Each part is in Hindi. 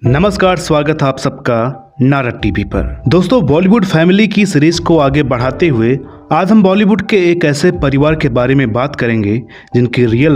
नमस्कार, स्वागत है आप सबका नारद टीवी पर। दोस्तों, बॉलीवुड फैमिली की सीरीज को आगे बढ़ाते हुए आज हम बॉलीवुड के एक ऐसे परिवार के बारे में बात करेंगे जिनकी रियल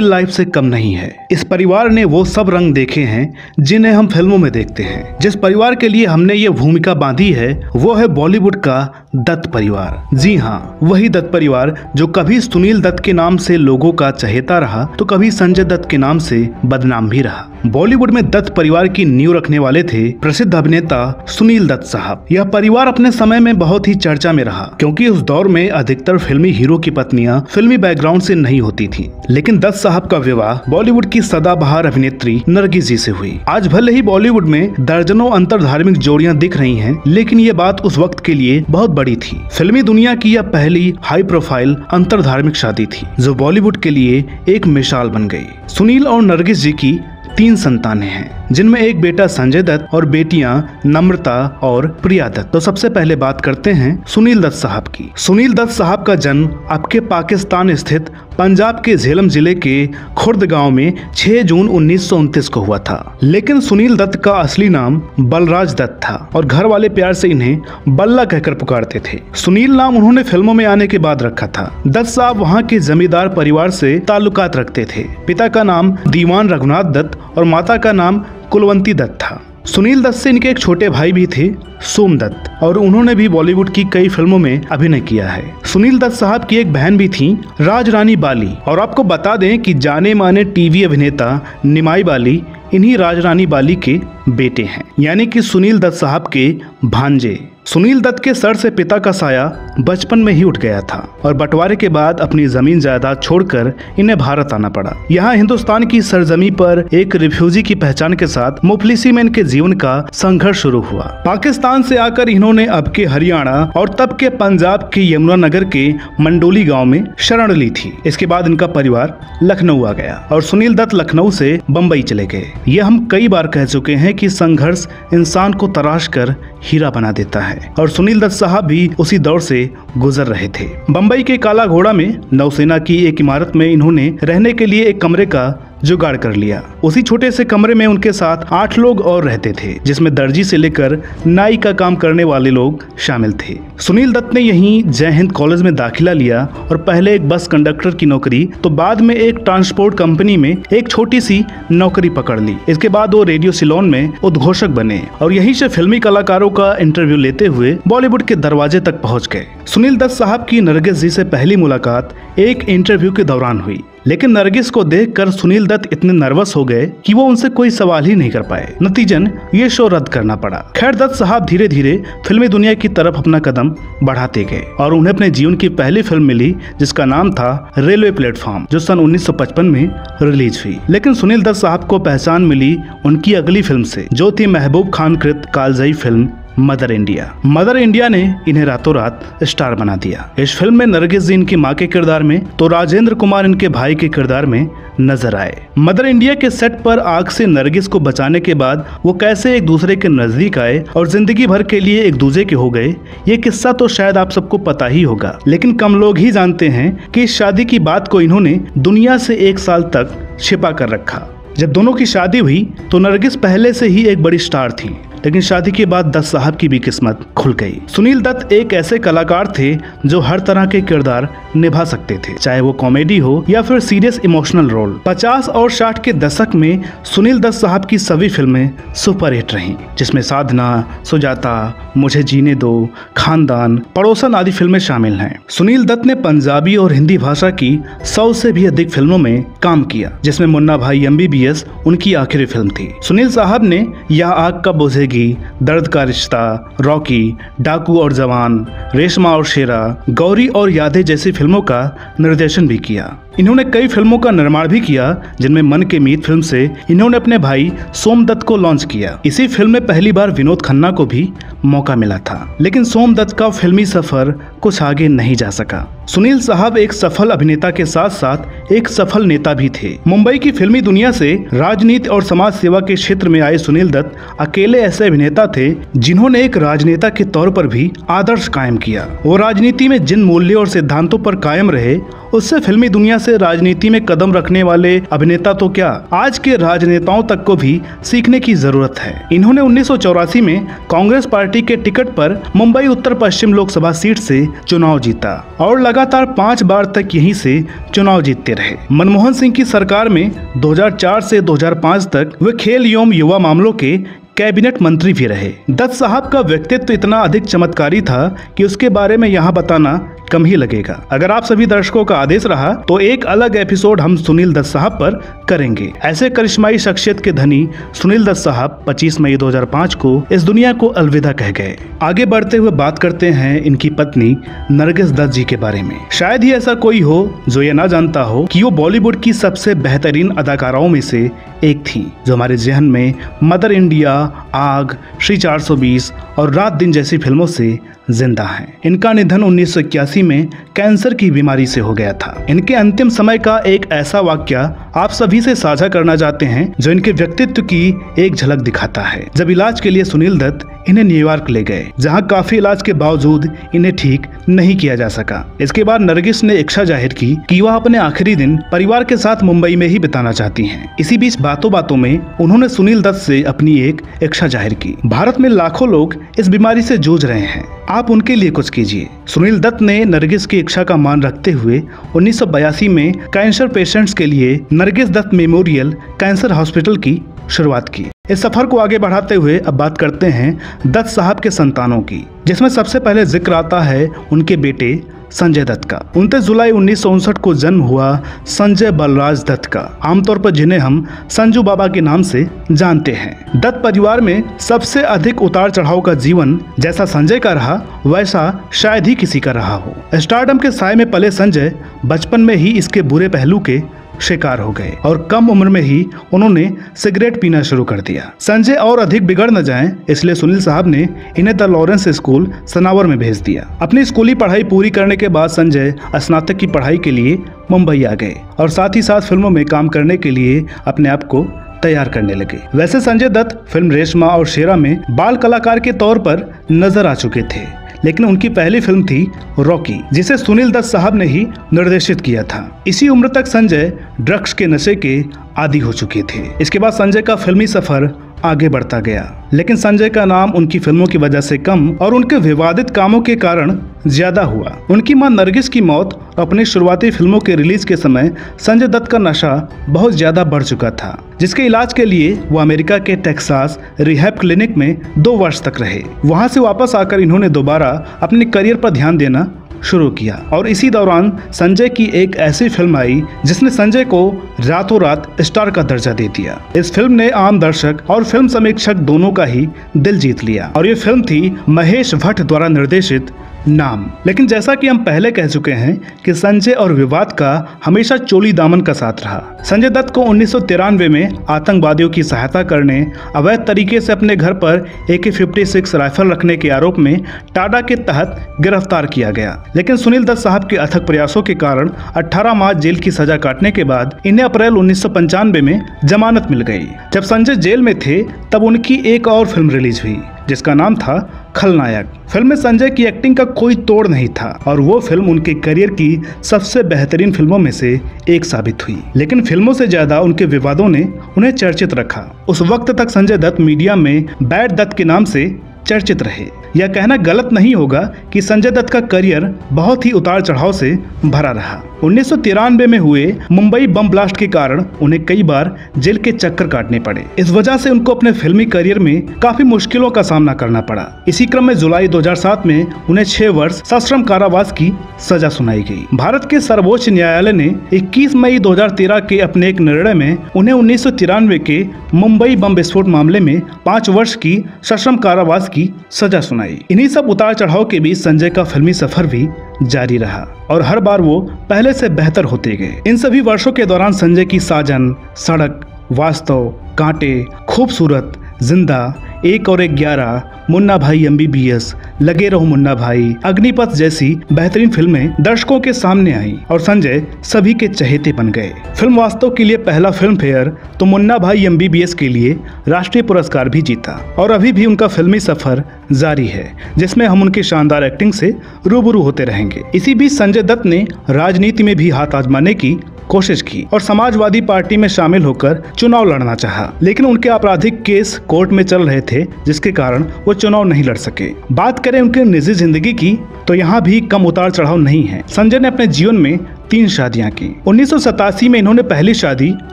लाइफ से कम नहीं है। इस परिवार ने वो सब रंग देखे हैं जिन्हें हम फिल्मों में देखते हैं। जिस परिवार के लिए हमने ये भूमिका बांधी है वो है बॉलीवुड का दत्त परिवार। जी हाँ, वही दत्त परिवार जो कभी सुनील दत्त के नाम से लोगों का चहेता रहा तो कभी संजय दत्त के नाम से बदनाम भी रहा। बॉलीवुड में दत्त परिवार की नींव रखने वाले थे प्रसिद्ध अभिनेता सुनील दत्त साहब। यह परिवार अपने समय में बहुत ही चर्चा में रहा क्योंकि उस दौर में अधिकतर फिल्मी हीरो की पत्नियां फिल्मी बैकग्राउंड से नहीं होती थीं। लेकिन दत्त साहब का विवाह बॉलीवुड की सदाबहार अभिनेत्री नरगिस जी से हुई। आज भले ही बॉलीवुड में दर्जनों अंतर धार्मिक जोड़ियां दिख रही हैं, लेकिन ये बात उस वक्त के लिए बहुत बड़ी थी। फिल्मी दुनिया की यह पहली हाई प्रोफाइल अंतर धार्मिक शादी थी जो बॉलीवुड के लिए एक मिसाल बन गई। सुनील और नरगिस जी की 3 संतानें हैं जिनमें एक बेटा संजय दत्त और बेटियां नम्रता और प्रिया दत्त। तो सबसे पहले बात करते हैं सुनील दत्त साहब की। सुनील दत्त साहब का जन्म आपके पाकिस्तान स्थित पंजाब के झेलम जिले के खुर्द गांव में 6 जून 1929 को हुआ था। लेकिन सुनील दत्त का असली नाम बलराज दत्त था और घर वाले प्यार से इन्हें बल्ला कहकर पुकारते थे। सुनील नाम उन्होंने फिल्मों में आने के बाद रखा था। दत्त साहब वहाँ के जमींदार परिवार से ताल्लुकात रखते थे। पिता का नाम दीवान रघुनाथ दत्त और माता का नाम कुलवंती दत्त था। सुनील दत्त से इनके एक छोटे भाई भी थे, सोम दत्त, और उन्होंने भी बॉलीवुड की कई फिल्मों में अभिनय किया है। सुनील दत्त साहब की एक बहन भी थी, राज रानी बाली। और आपको बता दें कि जाने माने टीवी अभिनेता निमाई बाली इन्हीं राज रानी बाली के बेटे हैं, यानी कि सुनील दत्त साहब के भांजे। सुनील दत्त के सर से पिता का साया बचपन में ही उठ गया था और बंटवारे के बाद अपनी जमीन जायदाद छोड़कर इन्हें भारत आना पड़ा। यहाँ हिंदुस्तान की सरजमी पर एक रिफ्यूजी की पहचान के साथ मुफलिसी में इनके जीवन का संघर्ष शुरू हुआ। पाकिस्तान से आकर इन्होंने अब के हरियाणा और तब के पंजाब के यमुनानगर के मंडोली गाँव में शरण ली थी। इसके बाद इनका परिवार लखनऊ आ गया और सुनील दत्त लखनऊ से बम्बई चले गए। ये हम कई बार कह चुके हैं कि संघर्ष इंसान को तराश कर हीरा बना देता है और सुनील दत्त साहब भी उसी दौर से गुजर रहे थे। बम्बई के काला घोड़ा में नौसेना की एक इमारत में इन्होंने रहने के लिए एक कमरे का जुगाड़ कर लिया। उसी छोटे से कमरे में उनके साथ 8 लोग और रहते थे, जिसमें दर्जी से लेकर नाई का काम करने वाले लोग शामिल थे। सुनील दत्त ने यहीं जय हिंद कॉलेज में दाखिला लिया और पहले एक बस कंडक्टर की नौकरी तो बाद में एक ट्रांसपोर्ट कंपनी में एक छोटी सी नौकरी पकड़ ली। इसके बाद वो रेडियो सिलोन में उद्घोषक बने और यहीं से फिल्मी कलाकारों का इंटरव्यू लेते हुए बॉलीवुड के दरवाजे तक पहुँच गए। सुनील दत्त साहब की नरगिस जी से पहली मुलाकात एक इंटरव्यू के दौरान हुई, लेकिन नरगिस को देखकर सुनील दत्त इतने नर्वस हो गए कि वो उनसे कोई सवाल ही नहीं कर पाए। नतीजन ये शो रद्द करना पड़ा। खैर, दत्त साहब धीरे धीरे फिल्मी दुनिया की तरफ अपना कदम बढ़ाते गए और उन्हें अपने जीवन की पहली फिल्म मिली जिसका नाम था रेलवे प्लेटफॉर्म, जो सन 1955 में रिलीज हुई। लेकिन सुनील दत्त साहब को पहचान मिली उनकी अगली फिल्म से, जो थी महबूब खान कृत कालजयी film mother India. Mother India ने इन्हें रातों रात स्टार बना दिया। इस फिल्म में नरगिस जी इनकी मां के किरदार में तो राजेंद्र कुमार इनके भाई के किरदार में नजर आए। मदर इंडिया के सेट पर आग से नरगिस को बचाने के बाद वो कैसे एक दूसरे के नजदीक आए और जिंदगी भर के लिए एक दूसरे के हो गए, ये किस्सा तो शायद आप सबको पता ही होगा, लेकिन कम लोग ही जानते हैं कि इस शादी की बात को इन्होंने दुनिया से 1 साल तक छिपा कर रखा। जब दोनों की शादी हुई तो नरगिस पहले से ही एक बड़ी स्टार थी, लेकिन शादी के बाद दत्त साहब की भी किस्मत खुल गई। सुनील दत्त एक ऐसे कलाकार थे जो हर तरह के किरदार निभा सकते थे, चाहे वो कॉमेडी हो या फिर सीरियस इमोशनल रोल। 50 और 60 के दशक में सुनील दत्त साहब की सभी फिल्में सुपरहिट रहीं, जिसमें साधना, सुजाता, मुझे जीने दो, खानदान, पड़ोसन आदि फिल्में शामिल हैं। सुनील दत्त ने पंजाबी और हिंदी भाषा की 100 से भी अधिक फिल्मों में काम किया, जिसमें मुन्ना भाई MBBS उनकी आखिरी फिल्म थी। सुनील साहब ने यह आग कब बुझेगी, दर्द का रिश्ता, रॉकी, डाकू और जवान, रेशमा और शेरा, गौरी और यादें जैसी फिल्मों का निर्देशन भी किया। इन्होंने कई फिल्मों का निर्माण भी किया, जिनमें मन के मीत फिल्म से इन्होंने अपने भाई सोम दत्त को लॉन्च किया। इसी फिल्म में पहली बार विनोद खन्ना को भी मौका मिला था, लेकिन सोम दत्त का फिल्मी सफर कुछ आगे नहीं जा सका। सुनील साहब एक सफल अभिनेता के साथ साथ एक सफल नेता भी थे। मुंबई की फिल्मी दुनिया से राजनीति और समाज सेवा के क्षेत्र में आए सुनील दत्त अकेले ऐसे अभिनेता थे जिन्होंने एक राजनेता के तौर पर भी आदर्श कायम किया। वो राजनीति में जिन मूल्यों और सिद्धांतों पर कायम रहे उससे फिल्मी दुनिया से राजनीति में कदम रखने वाले अभिनेता तो क्या, आज के राजनेताओं तक को भी सीखने की जरूरत है। इन्होंने 1984 में कांग्रेस पार्टी के टिकट पर मुंबई उत्तर पश्चिम लोकसभा सीट से चुनाव जीता और लगातार 5 बार तक यहीं से चुनाव जीतते रहे। मनमोहन सिंह की सरकार में 2004 से 2005 तक वे खेल एवं युवा मामलों के कैबिनेट मंत्री भी रहे। दत्त साहब का व्यक्तित्व इतना अधिक चमत्कारी था कि उसके बारे में यहाँ बताना कम ही लगेगा। अगर आप सभी दर्शकों का आदेश रहा तो एक अलग एपिसोड हम सुनील दत्त साहब पर करेंगे। ऐसे करिश्माई शख्सियत के धनी सुनील दत्त साहब 25 मई 2005 को इस दुनिया को अलविदा कह गए। आगे बढ़ते हुए बात करते हैं इनकी पत्नी नरगिस दत्त जी के बारे में। शायद ही ऐसा कोई हो जो ये ना जानता हो कि वो बॉलीवुड की सबसे बेहतरीन अदाकाराओं में से एक थी, जो हमारे जहन में मदर इंडिया, आग, श्री 420 और रात दिन जैसी फिल्मों से जिंदा हैं। इनका निधन 1981 में कैंसर की बीमारी से हो गया था। इनके अंतिम समय का एक ऐसा वाकया आप सभी से साझा करना चाहते हैं जो इनके व्यक्तित्व की एक झलक दिखाता है। जब इलाज के लिए सुनील दत्त इन्हें न्यूयॉर्क ले गए, जहां काफी इलाज के बावजूद इन्हें ठीक नहीं किया जा सका। इसके बाद नरगिस ने इच्छा जाहिर की कि वह अपने आखिरी दिन परिवार के साथ मुंबई में ही बिताना चाहती हैं। इसी बीच बातों बातों में उन्होंने सुनील दत्त से अपनी एक इच्छा जाहिर की। भारत में लाखों लोग इस बीमारी से जूझ रहे हैं, आप उनके लिए कुछ कीजिए। सुनील दत्त ने नरगिस की इच्छा का मान रखते हुए 1982 में कैंसर पेशेंट्स के लिए Nargis Dutt memorial cancer hospital की शुरुआत की। इस सफर को आगे बढ़ाते हुए अब बात करते हैं दत्त साहब के संतानों की, जिसमें सबसे पहले जिक्र आता है उनके बेटे संजय दत्त का। 29 जुलाई 1959 को जन्म हुआ संजय बलराज दत्त का, आमतौर पर जिन्हें हम संजू बाबा के नाम से जानते हैं। दत्त परिवार में सबसे अधिक उतार चढ़ाव का जीवन जैसा संजय का रहा, वैसा शायद ही किसी का रहा हो। स्टारडम के साए में पले संजय बचपन में ही इसके बुरे पहलू के शिकार हो गए और कम उम्र में ही उन्होंने सिगरेट पीना शुरू कर दिया। संजय और अधिक बिगड़ न जाएं, इसलिए सुनील साहब ने इन्हें द लॉरेंस स्कूल सनावर में भेज दिया। अपनी स्कूली पढ़ाई पूरी करने के बाद संजय स्नातक की पढ़ाई के लिए मुंबई आ गए और साथ ही साथ फिल्मों में काम करने के लिए अपने आप को तैयार करने लगे। वैसे संजय दत्त फिल्म रेशमा और शेरा में बाल कलाकार के तौर पर नजर आ चुके थे, लेकिन उनकी पहली फिल्म थी रॉकी, जिसे सुनील दत्त साहब ने ही निर्देशित किया था। इसी उम्र तक संजय ड्रग्स के नशे के आदी हो चुके थे। इसके बाद संजय का फिल्मी सफर आगे बढ़ता गया, लेकिन संजय का नाम उनकी फिल्मों की वजह से कम और उनके विवादित कामों के कारण ज्यादा हुआ। उनकी मां नरगिस की मौत और अपनी शुरुआती फिल्मों के रिलीज के समय संजय दत्त का नशा बहुत ज्यादा बढ़ चुका था, जिसके इलाज के लिए वो अमेरिका के टेक्सास रिहैब क्लिनिक में 2 वर्ष तक रहे। वहां से वापस आकर इन्होंने दोबारा अपने करियर पर ध्यान देना शुरू किया और इसी दौरान संजय की एक ऐसी फिल्म आई जिसने संजय को रातों रात स्टार का दर्जा दे दिया। इस फिल्म ने आम दर्शक और फिल्म समीक्षक दोनों का ही दिल जीत लिया और ये फिल्म थी महेश भट्ट द्वारा निर्देशित नाम। लेकिन जैसा कि हम पहले कह चुके हैं कि संजय और विवाद का हमेशा चोली दामन का साथ रहा। संजय दत्त को 1993 में आतंकवादियों की सहायता करने, अवैध तरीके से अपने घर पर AK-56 राइफल रखने के आरोप में टाडा के तहत गिरफ्तार किया गया। लेकिन सुनील दत्त साहब के अथक प्रयासों के कारण 18 माह जेल की सजा काटने के बाद इन्हें अप्रैल 1995 में जमानत मिल गई। जब संजय जेल में थे तब उनकी एक और फिल्म रिलीज हुई जिसका नाम था खलनायक। फिल्म में संजय की एक्टिंग का कोई तोड़ नहीं था और वो फिल्म उनके करियर की सबसे बेहतरीन फिल्मों में से एक साबित हुई। लेकिन फिल्मों से ज्यादा उनके विवादों ने उन्हें चर्चित रखा। उस वक्त तक संजय दत्त मीडिया में बैड दत्त के नाम से चर्चित रहे। यह कहना गलत नहीं होगा कि संजय दत्त का करियर बहुत ही उतार चढ़ाव से भरा रहा। 1993 में हुए मुंबई बम ब्लास्ट के कारण उन्हें कई बार जेल के चक्कर काटने पड़े। इस वजह से उनको अपने फिल्मी करियर में काफी मुश्किलों का सामना करना पड़ा। इसी क्रम में जुलाई 2007 में उन्हें 6 वर्ष सश्रम कारावास की सजा सुनाई गई। भारत के सर्वोच्च न्यायालय ने 21 मई 2013 के अपने एक निर्णय में उन्हें 1993 के मुंबई बम विस्फोट मामले में 5 वर्ष की सश्रम कारावास की सजा सुनाई। इन्हीं सब उतार चढ़ाव के बीच संजय का फिल्मी सफर भी जारी रहा और हर बार वो पहले से बेहतर होते गए। इन सभी वर्षों के दौरान संजय की साजन, सड़क, वास्तव, कांटे, खूबसूरत, जिंदा, 1 और 11, मुन्ना भाई MBBS, लगे रहो मुन्ना भाई, अग्निपथ जैसी बेहतरीन फिल्में दर्शकों के सामने आई और संजय सभी के चहेते बन गए। फिल्म वास्तव के लिए पहला फिल्म फेयर तो मुन्ना भाई MBBS के लिए राष्ट्रीय पुरस्कार भी जीता और अभी भी उनका फिल्मी सफर जारी है, जिसमें हम उनकी शानदार एक्टिंग से रूबरू होते रहेंगे। इसी बीच संजय दत्त ने राजनीति में भी हाथ आजमाने की कोशिश की और समाजवादी पार्टी में शामिल होकर चुनाव लड़ना चाहा, लेकिन उनके आपराधिक केस कोर्ट में चल रहे थे, जिसके कारण वो चुनाव नहीं लड़ सके। बात करें उनकी निजी जिंदगी की तो यहाँ भी कम उतार चढ़ाव नहीं है। संजय ने अपने जीवन में 3 शादियां की। 1987 में इन्होंने पहली शादी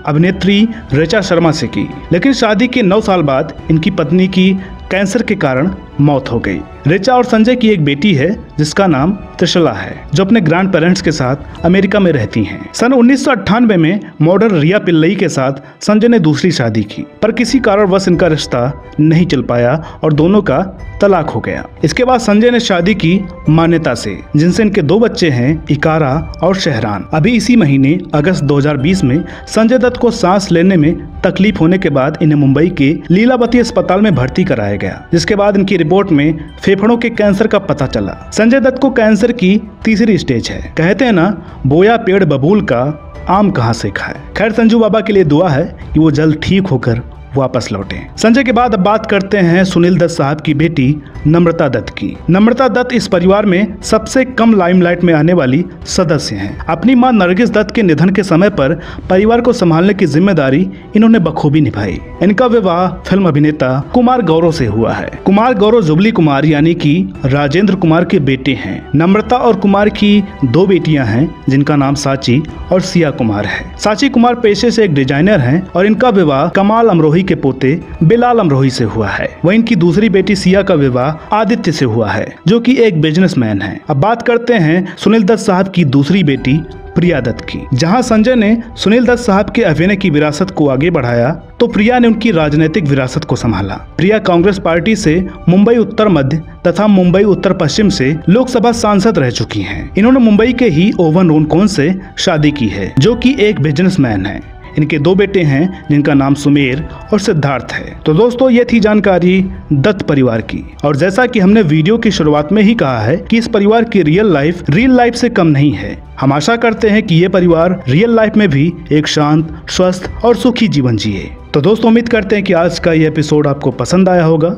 अभिनेत्री ऋचा शर्मा से की, लेकिन शादी के 9 साल बाद इनकी पत्नी की कैंसर के कारण मौत हो गई। ऋचा और संजय की एक बेटी है जिसका नाम त्रिशला है, जो अपने ग्रैंड पेरेंट्स के साथ अमेरिका में रहती हैं। सन 1998 में मॉडल रिया पिल्लई के साथ संजय ने दूसरी शादी की, पर किसी कारणवश इनका रिश्ता नहीं चल पाया और दोनों का तलाक हो गया। इसके बाद संजय ने शादी की मान्यता से, जिनसे इनके 2 बच्चे हैं, इकारा और शहरान। अभी इसी महीने अगस्त 2020 में संजय दत्त को सांस लेने में तकलीफ होने के बाद इन्हें मुंबई के लीलावती अस्पताल में भर्ती कराया गया, जिसके बाद इनकी रिपोर्ट में फेफड़ों के कैंसर का पता चला। संजय दत्त को कैंसर की 3री स्टेज है। कहते हैं ना, बोया पेड़ बबूल का आम कहाँ से खाए। खैर, संजू बाबा के लिए दुआ है कि वो जल्द ठीक होकर वापस लौटे। संजय के बाद अब बात करते हैं सुनील दत्त साहब की बेटी नम्रता दत्त की। नम्रता दत्त इस परिवार में सबसे कम लाइमलाइट में आने वाली सदस्य हैं। अपनी मां नरगिस दत्त के निधन के समय पर परिवार को संभालने की जिम्मेदारी इन्होंने बखूबी निभाई। इनका विवाह फिल्म अभिनेता कुमार गौरव से हुआ है। कुमार गौरव जुबली कुमार यानी कि राजेंद्र कुमार के बेटे हैं। नम्रता और कुमार की 2 बेटियां हैं, जिनका नाम साची और सिया कुमार है। साची कुमार पेशे से एक डिजाइनर हैं और इनका विवाह कमाल अमरोही के पोते बिलाल अमरोही से हुआ है। वहीं इनकी दूसरी बेटी सिया का विवाह आदित्य से हुआ है, जो कि एक बिजनेसमैन है। अब बात करते हैं सुनील दत्त साहब की दूसरी बेटी प्रिया दत्त की। जहां संजय ने सुनील दत्त साहब के अभिनय की विरासत को आगे बढ़ाया, तो प्रिया ने उनकी राजनीतिक विरासत को संभाला। प्रिया कांग्रेस पार्टी से मुंबई उत्तर मध्य तथा मुंबई उत्तर पश्चिम से लोकसभा सांसद रह चुकी हैं। इन्होंने मुंबई के ही ओवन रोनकोन से शादी की है, जो कि एक बिजनेसमैन है। इनके 2 बेटे हैं, जिनका नाम सुमेर और सिद्धार्थ है। तो दोस्तों, ये थी जानकारी दत्त परिवार की। और जैसा कि हमने वीडियो की शुरुआत में ही कहा है कि इस परिवार की रियल लाइफ से कम नहीं है। हम आशा करते हैं कि ये परिवार रियल लाइफ में भी एक शांत, स्वस्थ और सुखी जीवन जिए। तो दोस्तों, उम्मीद करते हैं कि आज का ये एपिसोड आपको पसंद आया होगा।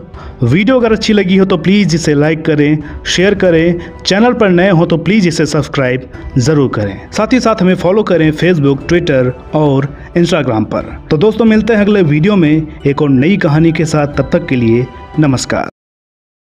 वीडियो अगर अच्छी लगी हो तो प्लीज़ इसे लाइक करें, शेयर करें। चैनल पर नए हो तो प्लीज़ इसे सब्सक्राइब ज़रूर करें। साथ ही साथ हमें फॉलो करें फेसबुक, ट्विटर और इंस्टाग्राम पर। तो दोस्तों, मिलते हैं अगले वीडियो में एक और नई कहानी के साथ। तब तक के लिए नमस्कार।